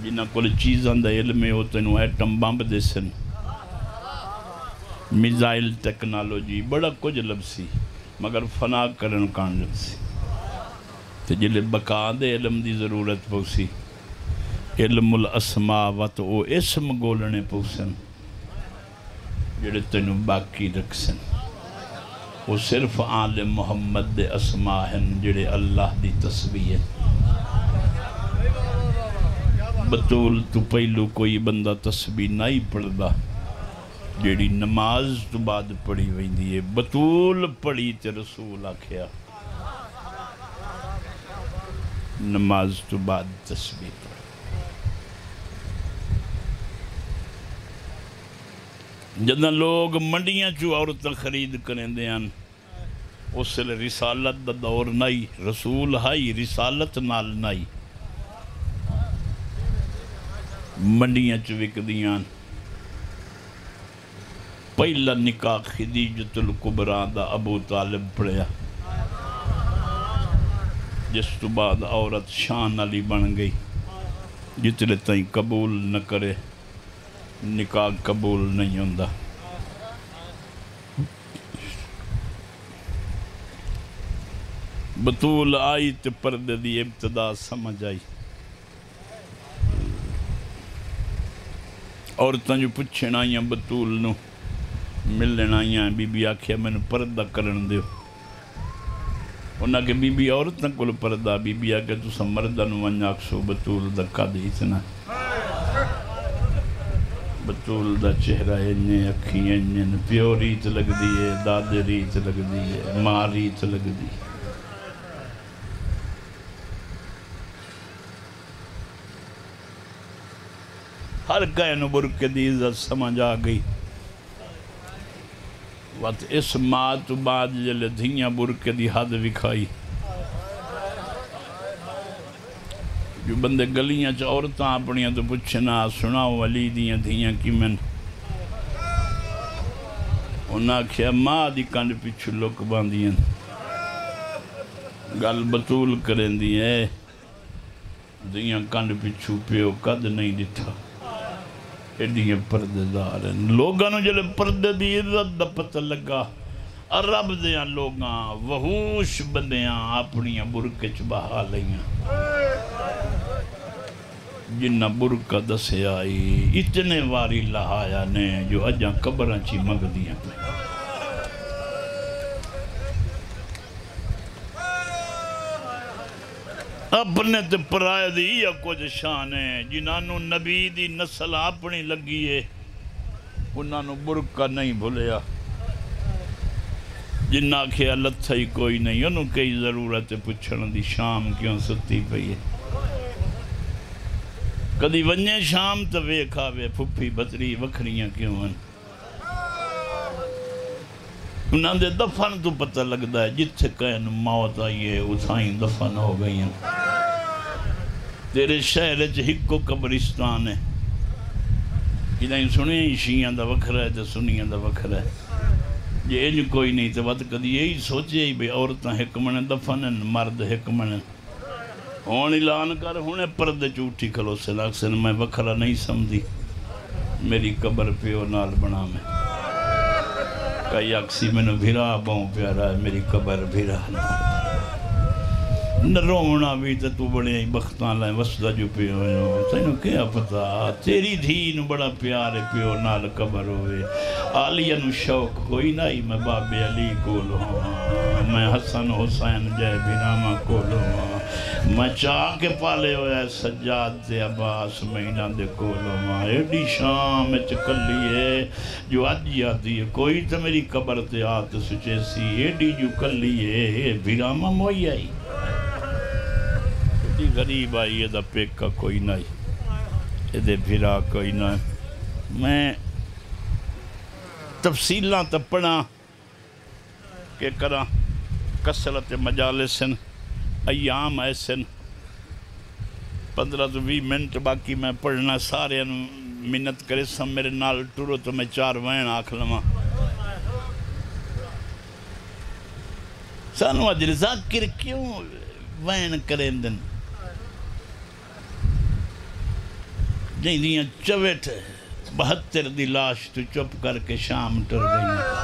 جنہ کل چیزاں دا علم ہے، وہ تینوں ایٹم بمب دے سن، میزائل ٹیکنالوجی بڑا کچھ لبسی، مگر فنا کرن کان لبسی۔ تو جلے بقا دے علم دی ضرورت پوسی، علم الاسماء وط او اسم گولنے پوسن جڑے تینوں باقی رکھسن۔ وہ صرف آل محمد دے اسماء ہیں جڑے اللہ دی تسبیح ہیں۔ بطول تو پہلو کوئی بندہ تسبیح نہیں پڑھدا جڑی نماز تو بعد پڑھی ویندی ہے۔ بطول پڑھی تے رسول آکھیا نماز تو بعد تسبیح پڑھ۔ جدہ لوگ منڈیاں چو عورتیں خرید کریں دیاں، اس لئے رسالت دا دور نہیں، رسول ہائی رسالت نال نہیں۔ منڈیاں چو وک دیاں، پہلا نکاح خدیجۃ الکبریٰ دا ابو طالب پڑھیا، جس تو بعد عورت شان علی بن گئی، جتنے تائیں قبول نہ کرے نکاح قبول نہیں ہوندہ۔ بطول آئی تے پردے دی ابتدا سمجھ آئی۔ عورتاں جو پچھن آئیاں بطول نو ملن آئیاں، بی بی آکھیا میں نے پردہ کرن دیو۔ انہاں کہ بی بی عورتاں کل پردہ، بی بی آکھیا تو سمردہ نو ونجاک سو بطول دا قد اتنا، بطول دا چہرہ انہیں اکھی انہیں پیو ریت لگ دیئے، داد ریت لگ دیئے، ماں ریت لگ دیئے۔ ہر کہنو برکے دی عزت سمجھ آ گئی۔ وقت اس ماں تو بعد جلے دھیاں برکے دی حد وکھائی۔ جو بندے گلیاں چا عورتاں اپنیاں تو پچھنا سناؤ علی دیاں دھیاں کی من، انہاں کیا ماں دی کنڈ پچھو لوک باندیاں، گل بطول کریں دیئے دھیاں کنڈ پچھو پیو قد نہیں دیتا، ایڈیاں پردے دار ہیں۔ لوگاں جلے پردے دی عزت دا پتہ لگا، عرب دیاں لوگاں وحوش بندیاں اپنیاں برکے چ بہا لیاں، جنہ برکہ دسے آئی اتنے واری لہایا نے جو اجاں قبراں چی مگ دیاں پہ۔ اپنے تے پرائے دی یا کچھ شان ہے، جنہاں نبی دی نسل اپنی لگی ہے انہاں برکہ نہیں بھولیا، جنہ کیا لتھا ہی کوئی نہیں، انہوں کئی ضرورت پچھن دی شام کیوں ستی پئی ہے۔ کدی ونجے شام تو ویکھا وے پھپھی بطری وکھریاں کیوں ہیں، انہاں دے دفن تو پتہ لگتا ہے، جتھے کہن موت آئی ہے اتھائیں دفن ہو گئی ہیں۔ تیرے شہر ہکو قبرستان ہے، کدھائیں سنیں شیعہ دا وکھرا ہے تو سنیاں دا وکھرا ہے، یہ انج کوئی نہیں تو بات کدی یہی سوچے ہی بے عورتاں حکمن دفن ہیں مرد حکمن ہیں۔ ہون اعلان کر ہونے پردے چوٹھی کھلو سے لاکسن میں وکھرا نہیں سمجھی، میری قبر پیو نال بنا میں کئی اکسی میں نے بھیرا باؤں پیارا ہے، میری قبر بھیرا نہ رونا بھی تو بڑے بختان لائیں وسدہ جو پیو ہیں، تینو کیا پتا تیری دھین بڑا پیارے پیو نال قبر ہوئے۔ آلیہ نو شوق کوئی نہیں، میں باب علی کولو ہاں، میں حسن حسین جے بنامہ کولو ہاں، میں چاہ کے پالے ہوئے سجاد تے عباس مہینہ دے کولو ہاں، ایڈی شام چکلی ہے جو آجی آتی ہے، کوئی تو میری قبر تے آت سچے سی، ایڈی جو کلی ہے بھیرامہ موئی آئی، ایڈی غریب آئی ہے دا پیکا کوئی نہیں، ایدے بھیرا کوئی نہیں۔ میں تفصیلہ تا پڑھا کے کرا کثرت مجالسن ایام ایسن 15 تو 20 منٹ باقی میں پڑھنا سارے منت کرے سم میرے نال ٹرو تو میں 4 وین آکھ لما سانو اجر ذاکر کیوں وین کریں دن جائیں دیاں 72 دی لاش تو چپ کر کے شام ٹر گئی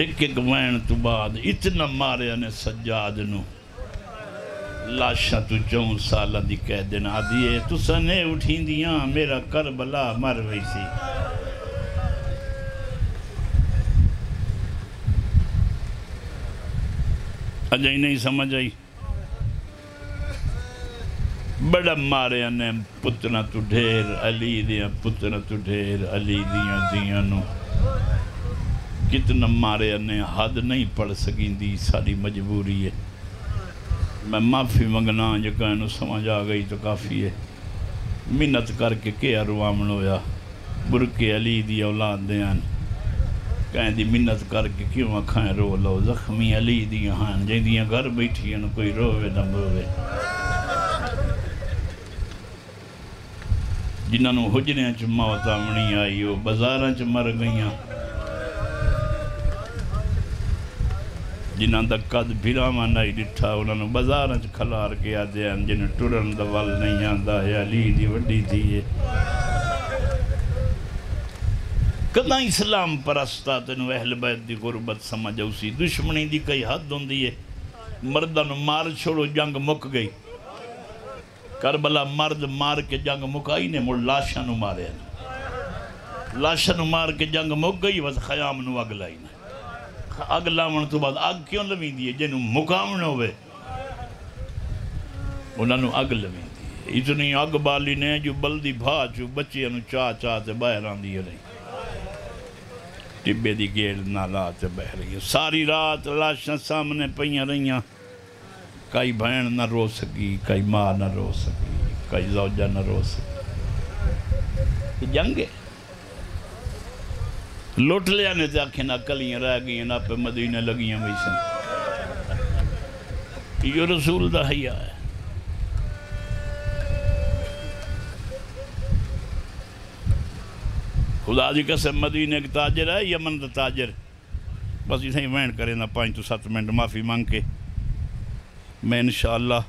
ایک وین تو بعد اتنا مارے نے سجاد نو لاشاں تو 4 سالہ دی کہہ دینا دیئے تو سنے اٹھیں دیاں میرا کربلا مر وی سی اجائی نہیں سمجھ آئی بڑا مارے نے پتنا تو ڈھیر علی دیاں پتنا تو ڈھیر علی دیاں نو کتنا مارے نے حد نہیں پڑھ سکیں دی ساری مجبوری ہے میں معافی منگنا جو کہنو سمجھ آ گئی تو کافی ہے منت کر کے کیا روامن ہویا برکے علی دی اولاد دیاں کہیں دی منت کر کے کیوں اکھائیں رو لو زخمی علی دی ہاں جائیں دیاں گھر بیٹھی ہیں کوئی روے نہ بروے جنہاں نو حجریں چ موت آمنی آئی ہو بازاراں چ مر گئیاں جنہاں دا قد بھیراواں نہیں ڈٹھا انہاں نو بازاراں چ کھلار کے آدھے ہیں جنہاں ٹرن دا ول نہیں آندہ ہے علی دی وڈی تھی ہے کدھاں اسلام پرستا تنو اہل بیت دی غربت سمجھ اسی دشمنی دی کئی حد ہوں دی ہے مردن مار چھوڑو جنگ مک گئی کربلا مرد مار کے جنگ مکائی نے مڑ لاشاں نو مارے ہیں لاشاں نو مار کے جنگ مک گئی بس خیام نو اگ لائی نے اگ لاؤن تو بعد اگ کیوں لویں دیئے جنہوں مقامن ہوئے انہوں نے اگ لویں دیئے اتنی اگ بالی نے جو بلدی بھاچو بچے انہوں چاہ تے باہر آن دیئے رہی ٹبے دی گیل نالا تے بہ رہی ہے ساری رات لاشاں سامنے پہیاں رہیاں کئی بہن نہ رو سکی کئی ماں نہ رو سکی کئی زوجہ نہ رو سکی جنگ ہے لوٹ لیا نے تے آنکھیں نہ کلیاں رہ گئیں نہ پہ مدینہ لگیاں ویسن یہ رسول دا حیاء ہے خدا جی قسم مدینہ ایک تاجر ہے یمن دا تاجر بس اسے ہی وین کرے نا 5 تو 7 منٹ معافی مانگ کے میں انشاءاللہ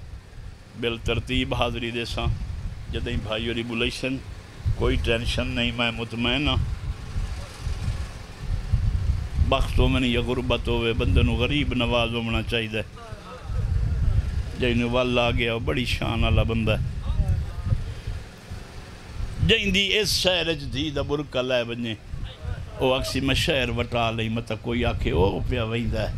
بالترتیب حاضری دے ساں جدہیں بھائی اور بلیشن کوئی ٹینشن نہیں میں مطمئن ہاں بختوں میں یا غربت ہوئے بندنو غریب نواز ہونا چاہیے دے جائنو والا آگیا بڑی شان والا بندہ جائن دی اس شہر جدی دا برکہ لائے بنجے او اکسی میں شہر وٹا لئی مطا کوئی آکھے او پیا ویندہ ہے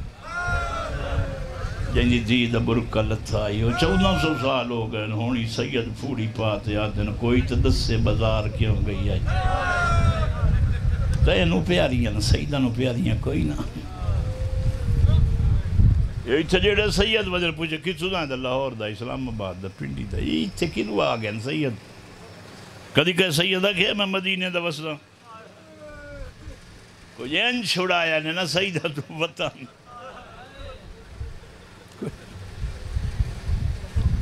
جائن دی دا برکہ لتھائی ہو 1400 سال ہو گئے ہونی سید پھوڑی پاتے آتے ہیں کوئی تو 10 سے بازار کیوں گئی ہے تینو پیاریاں نا سیدہ نو پیاریاں کوئی نا یہ تھے جیڑے سید وزر پوچھے کسو دا لاہور دا اسلام آباد دا پنڈی دا یہ تھے کنو آگئے نا سید کدی کہ سیدہ کہ میں مدینے دا وصلہ کوئی این چھوڑایا نے نا سیدہ تو وطن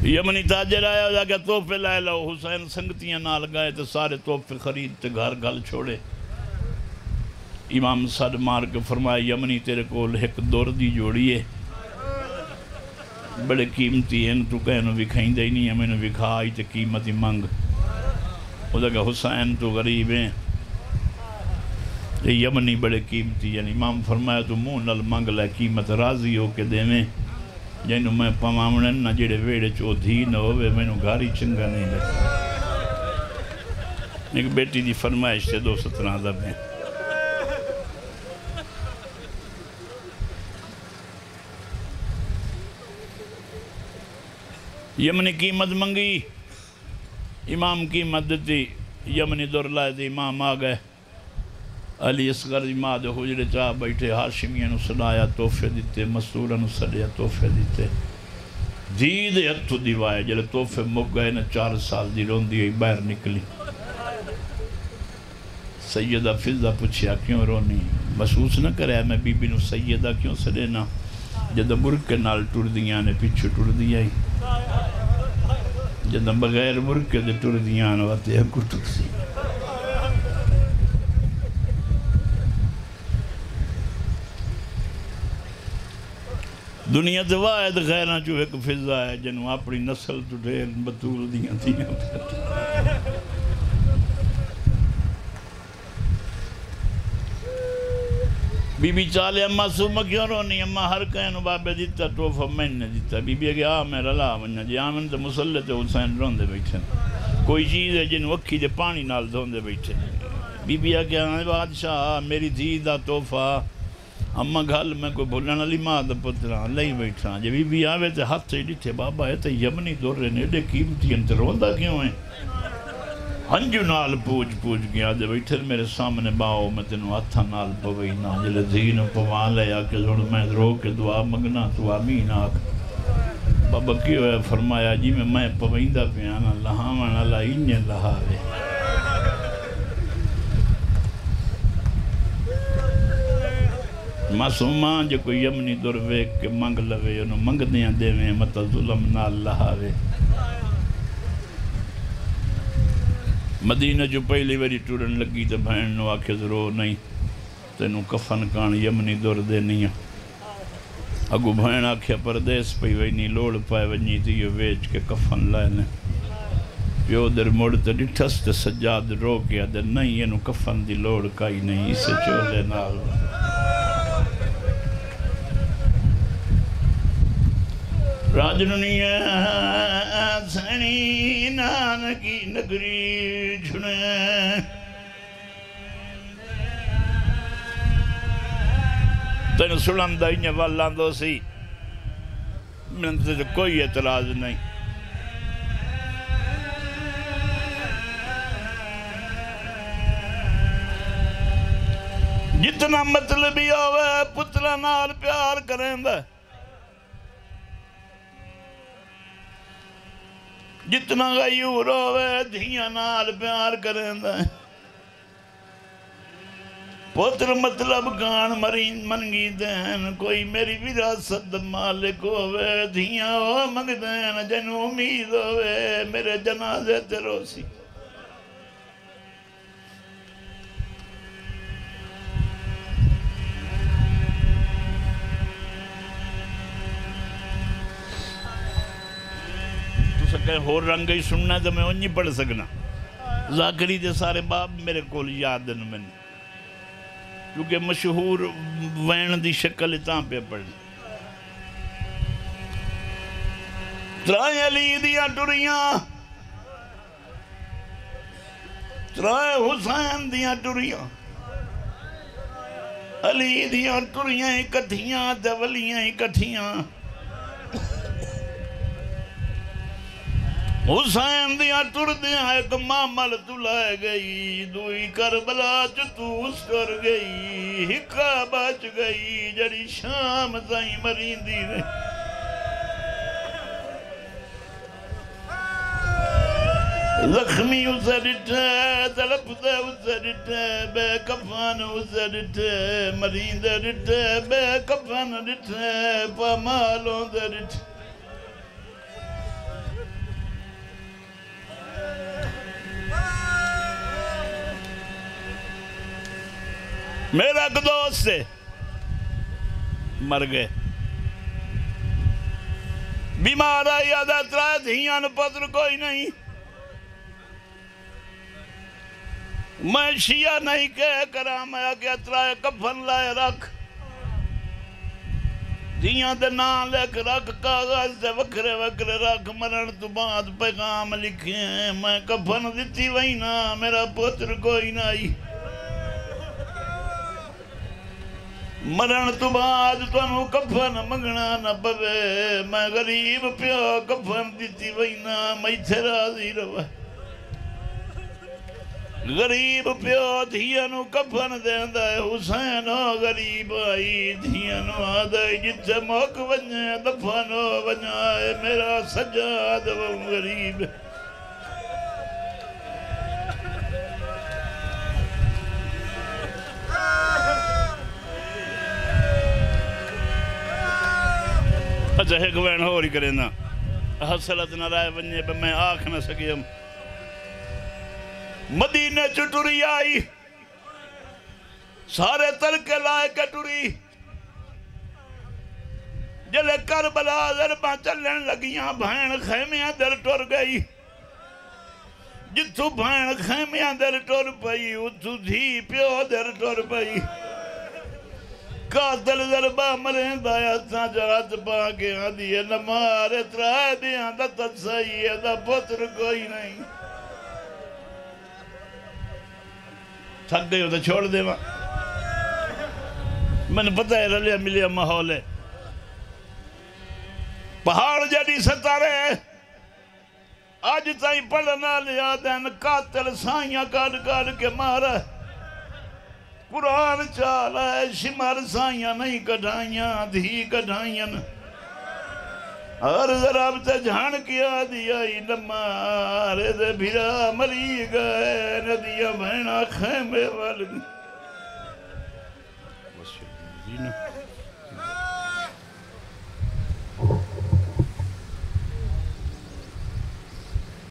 یمنی تاجر آیا جا کہ توفے لائے لو حسین سنگتیاں نال گئے تو سارے توفے خرید تے گھر گھل چھوڑے امام صد مار کے فرمایا یمنی تیرے کو ایک دور دی جوڑی ہے بڑے قیمتی ہیں تو کہنو بکھائیں دے نہیں ہمیں نے بکھائی تے قیمتی منگ وہ جگہ حسین تو غریب ہیں یمنی بڑے قیمتی ہیں امام فرمایا تو منہ نل منگ لے قیمت راضی ہو کے دے میں جنہوں میں پمامنن نہ جڑے ویڑے چو دھی نہ ہوئے میں نو گھاری چنگا نہیں لگا ایک بیٹی دی فرمائش سے 217 دب ہیں یمنی قیمت منگی امام قیمت دیتی یمنی دور لائے تھی امام آگئے علی اصغر امام دے حجرے چاہ بیٹھے ہاشمیاں نو سنایا توفے دیتے مسورہ نو سڑیا توفے دیتے دید ہتھو دیوائے جلے توفے مک گئے نا 4 سال دی رون دی باہر نکلی سیدہ فضہ پوچھیا کیوں رونی محسوس نہ کرے میں بی بی نو سیدہ کیوں سڑینا جدہ برکے نال ٹر دیاں نے پچھو ٹر دیا ہی جدہ بغیر برکے دے ٹر دیاں نے واتے ہکو ٹر سی دنیا دے واحد غیرہ جو ایک فضہ ہے جنہوں اپنی نسل تو ڈھیر بطول دیاں تھیاں بی بی چالے اممہ سومہ کیوں رونی اممہ ہر کہنو بابے دیتا توفہ میں نے دیتا بی بی اگے آمیر اللہ ونیا جی آمین تے مسلط حسین رون دے بیٹھے کوئی چیز ہے جن وقی دے پانی نال دھون دے بیٹھے بی بی اگے آمین بادشاہ میری دھیدہ توفہ اممہ گھل میں کوئی بھولن علی ماں دا پتران لئی بیٹھا جب بی بی آوے تے ہاتھ سے ڈیٹھے بابا ہے تے یمنی دور رہنے ایڈے قیمتی انتے روندہ کیوں ہیں ہنجو نال پوچھ گیا دے بیٹھر میرے سامنے باؤ میں تینوں ہتھا نال پوینا جلے دھین پوان لیا کہ زور میں رو کے دعا مگنا تو آمین آکھ بابا کیوں ہے فرمایا جی میں پویندہ پیانا لہاوان اللہ انجھے لہاوے معصومان جو کوئی یمنی دور ویک کے منگ لوے انہوں منگ دیاں دے میں مطا ظلم نال لہاوے مدینہ جو پہلی ویری ٹورن لگی تو بہن نو آکھے ضرور نہیں تینوں کفن کان یمنی دور دے نہیں اگو بہن آکھے پردیس پہ وینی لوڑ پائے ونی تھی یہ ویچ کے کفن لائے نے پیو در موڑ تے ڈٹھس تے سجاد رو گیا در نہیں یہ نو کفن دی لوڑ کائی نہیں اسے چولے نال راجنونی سینی نانکی نگری چھنے تینو سلم دائیں والان دو سی من سے کوئی اعتراض نہیں جتنا مطلبی ہوئے پترہ نال پیار کریں دے جتنا غیور ہوئے دھیاں نال پیار کریں دے پتر مطلب کان مرین منگی دین کوئی میری وراثت مالک ہوئے دھیاں ہو منگ دین جن امید ہوئے میرے جنازے تے روسی کہ ہور رنگ ہی سننا تو میں انہی پڑھ سکنا ذاکری دے سارے باب میرے کول یاد دن میں کیونکہ مشہور وین دی شکل اتاں پہ پڑھنا ترائے علی دیا ٹریاں ترائے حسین دیا ٹریاں علی دیا ٹریاں اکٹھیاں تے ولیاں اکٹھیاں حسین دیا ٹر دیا ایک مامل تو لائے گئی دوئی کربلا تو اس کر گئی ہکا بچ گئی جڑی شام تائیں مرین دی رہے زخمی اسے ڈٹھے تلپ دے اسے ڈٹھے بے کفن اسے ڈٹھے مرین دے ڈٹھے بے کفن ڈٹھے پامالوں دے ڈٹھے میرا ایک دوست سے مر گئے بیمار آئی آدھا ترائے دھیاں پتر کوئی نہیں میں شیعہ نہیں کہہ کرا میں کہ ترائے کفن لائے رکھ دھیاں دے نام لے کے رکھ کاغذ دے وکرے وکرے رکھ مرن تو بعد پیغام لکھے میں کفن دیتی وہی نا میرا پتر کوئی نہیں مرن تو بعد تو انہوں کفن منگنا نہ پوے میں غریب پیو کفن دیتی وینا میں تھے راضی روے غریب پیو دھیانو کفن دیندہ ہے حسین ہو غریب آئی دھیانو آدھائی جتے موک ونجے دفنو ونجائے میرا سجاد وہ غریب اچھا ایک وین ہو رہی کرے نا حسلت نہ رائے ونجے پہ میں آنکھ نہ سکیم مدینہ چٹوری آئی سارے ترکے لائے کٹوری جلے کربلا ضرباں چلن لگیاں بھائن خیمیاں در ٹور گئی جتھو بھائن خیمیاں در ٹور پئی اتھو دھی پیو در ٹور پئی قاتل ضربہ مرین دایا ساں جرات پاکے آدھی ہے نمارے ترائے دیاں دا تدسائی ہے دا پتر کوئی نہیں تھک گئی ہو تو چھوڑ دے ماں میں نے پتہ ہے رلیا ملیا ماحول ہے پہاڑ جڑی ستارے آج تائیں پڑھنا لیا دین قاتل سائیاں کاڑ کے مارا قرآن چالا ہے شمار سائیاں نہیں کڑھائیاں دھی کڑھائیاں اور ضرب تے جھان کیا دیا نمارے دے بھیرا مری گئے ندیاں بہنا خیمے والگی